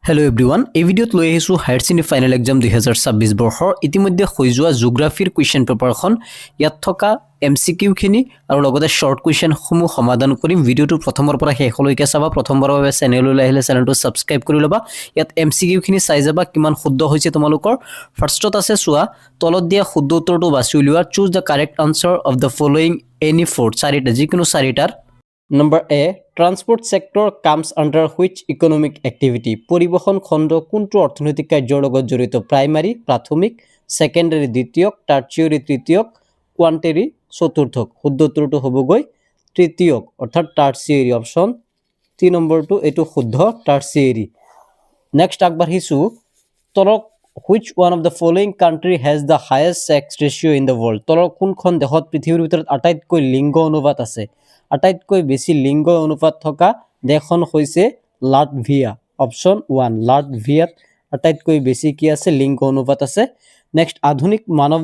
Hello' everyone এই ভিডিঅ'ত লৈ আহিছোঁ হায়াৰ ছেকেণ্ডেৰী ফাইনেল এক্সাম 2026 বৰ্ষৰ ইতিমধ্যে হৈ যোৱা জিঅ'গ্ৰাফিৰ কুৱেশ্যন পেপাৰখন ইয়াত থকা MCQখিনি আৰু লগতে শ্বৰ্ট কুৱেশ্যনসমূহ সমাধান কৰিম। ভিডিঅ'টো প্ৰথমৰ পৰা শেষলৈকে চাবা। প্ৰথমবাৰৰ বাবে চেনেললৈ আহিলে চেনেলটো ছাবস্ক্ৰাইব কৰি ল'বা। ইয়াত MCQখিনি চাই যাবা কিমান শুদ্ধ হৈছে তোমালোকৰ। ফাৰ্ষ্টত আছে চোৱা, তলত দিয়া শুদ্ধ উত্তৰটো বাছি উলিওৱা। Choose the correct answer of the following any four, চাৰিটা যিকোনো চাৰিটাৰ। Number A, transport sector comes under which economic activity. পৰিবহণ খণ্ড কোনটো অৰ্থনৈতিক কাৰ্যৰ লগত জড়িত? প্ৰাইমাৰী প্ৰাথমিক, ছেকেণ্ডাৰী দ্বিতীয়ক, টাৰ্চিয়ৰী তৃতীয়ক, কোৱাণ্টেৰী চতুৰ্থক। শুদ্ধ উত্তৰটো হ'বগৈ তৃতীয়ক অৰ্থাৎ টাৰ্চিয়ৰী। অপশ্যন 3 নম্বৰটো এইটো শুদ্ধ, টাৰ্চিয়ৰী। নেক্সট আগবাঢ়িছোঁ, তলক which one of the following country has the highest sex ratio' in the world. তলৰ কোনখন দেশত পৃথিৱীৰ ভিতৰত আটাইতকৈ লিংগ অনুপাত আছে? আটাইতকৈ বেছি লিংগ অনুপাত থকা দেশখন হৈছে লাটভিয়া। অপশ্যন 1 লাটভিয়াত আটাইতকৈ বেছি কি আছে? লিংগ অনুপাত আছে। নেক্সট, আধুনিক মানৱ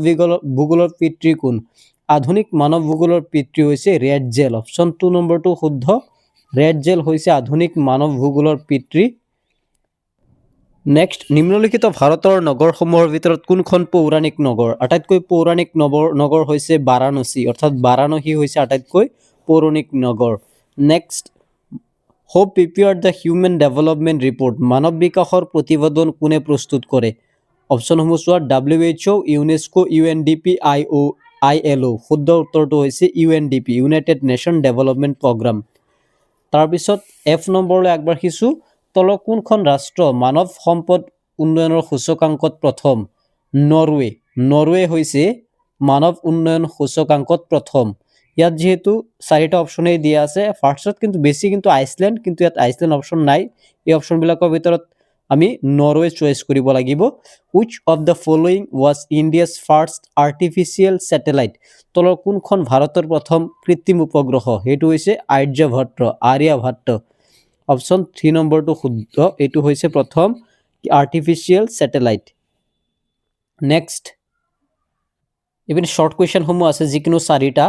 ভূগোলৰ পিতৃ কোন? আধুনিক মানৱ ভূগোলৰ পিতৃ হৈছে ৰেডজেল। অপশ্যন 2 নম্বৰটো শুদ্ধ, ৰেডজেল হৈছে আধুনিক মানৱ ভূগোলৰ পিতৃ। নেক্সট, নিম্নলিখিত ভাৰতৰ নগৰসমূহৰ ভিতৰত কোনখন পৌৰাণিক নগৰ? আটাইতকৈ পৌৰাণিক নগৰ হৈছে বাৰাণসী, অৰ্থাৎ বাৰাণসী হৈছে আটাইতকৈ পৌৰাণিক নগৰ। Next, who prepared the human development report. মানৱ বিকাশৰ প্ৰতিবেদন কোনে প্ৰস্তুত কৰে? অপশ্যনসমূহ চোৱা, WHO, ইউনেস্কো, UNDP, ILO। শুদ্ধ উত্তৰটো হৈছে UNDP, United Nation Development Programme. তাৰপিছত F নম্বৰলৈ আগবাঢ়িছোঁ, তলৰ কোনখন ৰাষ্ট্ৰ মানৱ সম্পদ উন্নয়নৰ সূচকাংকত প্ৰথম? নৰৱে। নৰৱে হৈছে মানৱ উন্নয়ন সূচকাংকত প্ৰথম। ইয়াত যিহেতু চাৰিটা অপশ্যনেই দিয়া আছে, ফাৰ্ষ্টত কিন্তু বেছি আইচলেণ্ড, কিন্তু ইয়াত আইচলেণ্ড অপশ্যন নাই। এই অপশ্যনবিলাকৰ ভিতৰত আমি নৰৱে চইচ কৰিব লাগিব। Which of the following was India's first artificial satellite. তলৰ কোনখন ভাৰতৰ প্ৰথম কৃত্ৰিম উপগ্ৰহ? সেইটো হৈছে আৰ্যভট্ট। অপশ্যন 3 নম্বৰটো শুদ্ধ, এইটো হৈছে প্ৰথম আৰ্টিফিচিয়েল ছেটেলাইট। নেক্সট, ইপিনে শ্বৰ্ট কুৱেশ্যনসমূহ আছে যিকোনো চাৰিটা।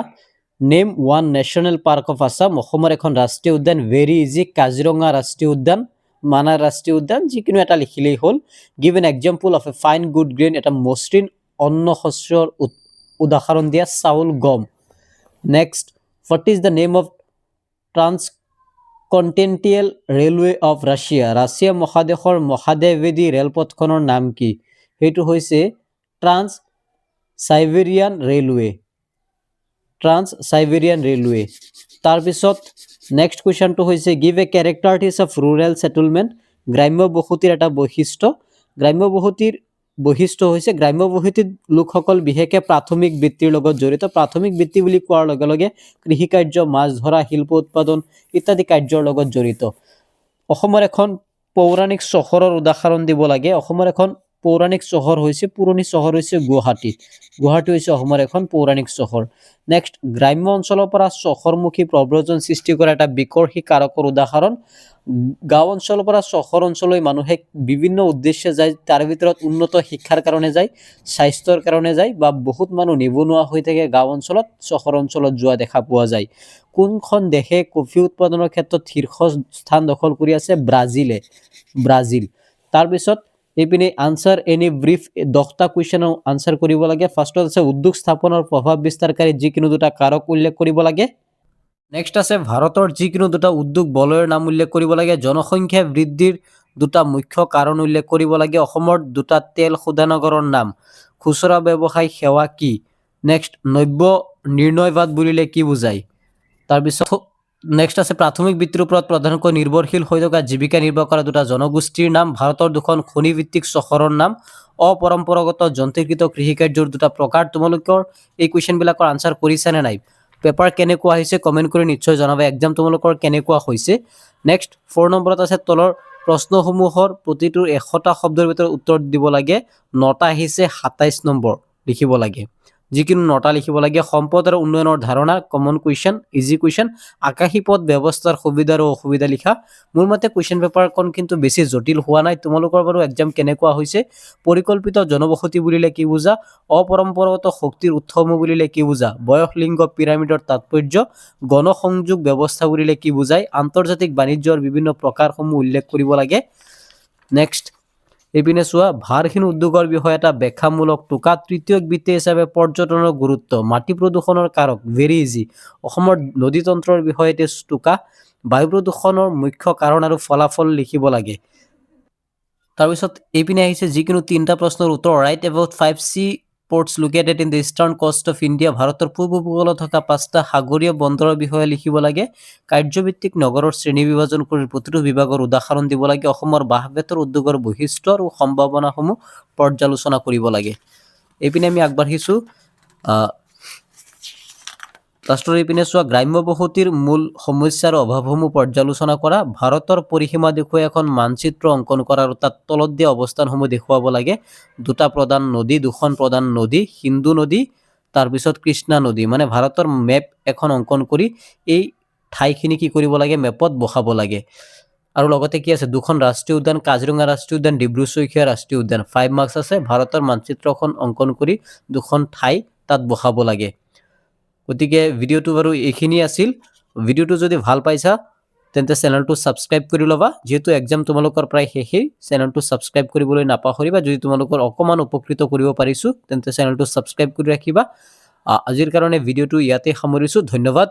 Name one national park of Assam. অসমৰ এখন ৰাষ্ট্ৰীয় উদ্যান। ভেৰি ইজি, কাজিৰঙা ৰাষ্ট্ৰীয় উদ্যান, মানাহ ৰাষ্ট্ৰীয় উদ্যান, যিকোনো এটা লিখিলেই হ'ল। Give an example of a fine good grain. এটা মসৃণ অন্ন শস্যৰ উদাহৰণ দিয়া, চাউল, গম। Next, what is the name of transcontinental railway of Russia. Russia মহাদেশৰ মহাদেশভেদী ৰেলপথখনৰ নাম কি? সেইটো হৈছে ট্ৰান্স চাইবেৰিয়ান ৰেলৱে। তাৰপিছত নেক্সট কুৱেশ্যনটো হৈছে, give a characteristics of rural settlement. গ্ৰাম্য বসতিৰ এটা বৈশিষ্ট্য। গ্ৰাম্য বসতিৰ বৈশিষ্ট্য হৈছে গ্ৰাম্য বসতিত লোকসকল বিশেষকৈ প্ৰাথমিক বৃত্তিৰ লগত জড়িত। প্ৰাথমিক বৃত্তি বুলি কোৱাৰ লগে লগে কৃষিকাৰ্য, মাছ ধৰা, শিল্প উৎপাদন ইত্যাদি কাৰ্যৰ লগত জড়িত। অসমৰ এখন পৌৰাণিক চহৰৰ উদাহৰণ দিব লাগে। অসমৰ এখন পৌৰাণিক চহৰ হৈছে, পুৰণি চহৰ হৈছে গুৱাহাটী। গুৱাহাটী হৈছে অসমৰ এখন পৌৰাণিক চহৰ। নেক্সট, গ্ৰাম্য অঞ্চলৰ পৰা চহৰমুখী প্ৰব্ৰজন সৃষ্টি কৰা এটা বিকৰ্ষী কাৰকৰ উদাহৰণ। গাঁও অঞ্চলৰ পৰা চহৰ অঞ্চললৈ মানুহে বিভিন্ন উদ্দেশ্যে যায়। তাৰ ভিতৰত উন্নত শিক্ষাৰ কাৰণে যায়, স্বাস্থ্যৰ কাৰণে যায়, বা বহুত মানুহ নিবনুৱা হৈ থাকে গাঁও অঞ্চলত, চহৰ অঞ্চলত যোৱা দেখা পোৱা যায়। কোনখন দেশে কফি উৎপাদনৰ ক্ষেত্ৰত শীৰ্ষ স্থান দখল কৰি আছে? ব্ৰাজিল। তাৰপিছত এইপিনে আনচাৰ এনি ব্ৰিফ, 10টা কুৱেশ্যনৰ আনচাৰ কৰিব লাগে। ফাৰ্ষ্টত আছে উদ্যোগ স্থাপনৰ প্ৰভাৱ বিস্তাৰকাৰী যিকোনো দুটা কাৰক উল্লেখ কৰিব লাগে। নেক্সট আছে ভাৰতৰ যিকোনো দুটা উদ্যোগ বলয়ৰ নাম উল্লেখ কৰিব লাগে। জনসংখ্যা বৃদ্ধিৰ দুটা মুখ্য কাৰণ উল্লেখ কৰিব লাগে। অসমৰ দুটা তেল শোধনাগাৰৰ নাম। খুচুৰা ব্যৱসায় সেৱা কি? নেক্সট, নব্য নিৰ্ণয়বাদ বুলিলে কি বুজায়? তাৰপিছত নেক্সট আছে প্ৰাথমিক বৃত্তিৰ ওপৰত প্ৰধানকৈ নিৰ্ভৰশীল হৈ থকা জীৱিকা নিৰ্বাহ কৰা দুটা জনগোষ্ঠীৰ নাম। ভাৰতৰ দুখন খনিভিত্তিক চহৰৰ নাম। অপৰম্পৰাগত যন্ত্ৰীকৃত কৃষিকাৰ্যৰ দুটা প্ৰকাৰ। তোমালোকৰ এই কুৱেশ্যনবিলাকৰ আনচাৰ কৰিছানে নাই? পেপাৰ কেনেকুৱা হৈছে কমেণ্ট কৰি নিশ্চয় জনাবা। এক্সাম তোমালোকৰ কেনেকুৱা হৈছে। নেক্সট 4 নম্বৰত আছে, তলৰ প্ৰশ্নসমূহৰ প্ৰতিটোৰ 100টা শব্দৰ ভিতৰত উত্তৰ দিব লাগে। 9টা আহিছে, 27 নম্বৰ লিখিব লাগে। যিকোনো 9টা লিখিব লাগে। সম্পদ আৰু উন্নয়নৰ ধাৰণা, কমন কুৱেশ্যন, ইজি কুৱেশ্যন। আকাশী পথ ব্যৱস্থাৰ সুবিধা আৰু অসুবিধা লিখা। মোৰ মতে কুৱেশ্যন পেপাৰখন কিন্তু বেছি জটিল হোৱা নাই। তোমালোকৰ বাৰু এক্সাম কেনেকুৱা হৈছে? পৰিকল্পিত জনবসতি বুলিলে কি বুজা? অপৰম্পৰাগত শক্তিৰ উৎসসমূহ বুলিলে কি বুজা? বয়স লিংগ পিৰামিডৰ তাৎপৰ্য। গণসংযোগ ব্যৱস্থা বুলিলে কি বুজায়? আন্তৰ্জাতিক বাণিজ্যৰ বিভিন্ন প্ৰকাৰসমূহ উল্লেখ কৰিব লাগে। নেক্সট এইপিনে চোৱা ভাৰহীন উদ্যোগৰ বিষয়ে এটা ব্যাখ্যামূলক টোকা তৃতীয় বৃত্তি হিচাপে পৰ্যটনৰ গুৰুত্ব মাটি প্ৰদূষণৰ কাৰক ভেৰি ইজি অসমৰ নদীতন্ত্ৰৰ বিষয়ে এটি টোকা বায়ু প্ৰদূষণৰ মুখ্য কাৰণ আৰু ফলাফল লিখিব লাগে তাৰপিছত এইপিনে আহিছে যিকোনো তিনিটা প্ৰশ্নৰ উত্তৰ right about 5 sea ports located in the eastern coast of India ভাৰতৰ পূব উপকূলত থকা 5টা সাগৰীয় বন্দৰৰ বিষয়ে লিখিব লাগে কাৰ্যভিত্তিক নগৰৰ শ্ৰেণী বিভাজন কৰি প্ৰতিটো বিভাগৰ উদাহৰণ দিব লাগে অসমৰ বাঁহ-বেতৰ উদ্যোগৰ বৈশিষ্ট্য আৰু সম্ভাৱনাসমূহ পৰ্যালোচনা কৰিব লাগে এইপিনে আমি আগবাঢ়িছো লাষ্টৰ এইপিনে চোৱা গ্ৰাম্য বসতিৰ মূল সমস্যা আৰু অভাৱসমূহ পৰ্যালোচনা কৰা ভাৰতৰ পৰিসীমা দেখুৱাই এখন মানচিত্ৰ অংকন কৰা আৰু তাত তলত দিয়া অৱস্থানসমূহ দেখুৱাব লাগে দুটা প্ৰধান নদী দুখন প্ৰধান নদী সিন্ধু নদী তাৰপিছত কৃষ্ণা নদী মানে ভাৰতৰ মেপ এখন অংকন কৰি এই ঠাইখিনি কি কৰিব লাগে মেপত বহাব লাগে আৰু লগতে কি আছে দুখন ৰাষ্ট্ৰীয় উদ্যান কাজিৰঙা ৰাষ্ট্ৰীয় উদ্যান ডিব্ৰু-চৈখোৱা ৰাষ্ট্ৰীয় উদ্যান 5 মাৰ্কছ আছে ভাৰতৰ মানচিত্ৰখন অংকন কৰি দুখন ঠাই তাত বহাব লাগে গতিকে ভিডিওটো বাৰু এইখিনি আছিল ভিডিওটো যদি ভাল পাইছা তেন্তে চেনেলটো সাবস্ক্ৰাইব কৰি লবা যেহেতু এক্সাম তোমালোকৰ প্ৰায় শেষেই চেনেলটো সাবস্ক্ৰাইব কৰিবলৈ নাপাহৰিবা যদি তোমালোকৰ অকমান উপকৃত কৰিব পাৰিছো তেন্তে চেনেলটো সাবস্ক্ৰাইব কৰি ৰাখিবা আজিৰ কাৰণে ভিডিওটো ইয়াতে সামৰিছো ধন্যবাদ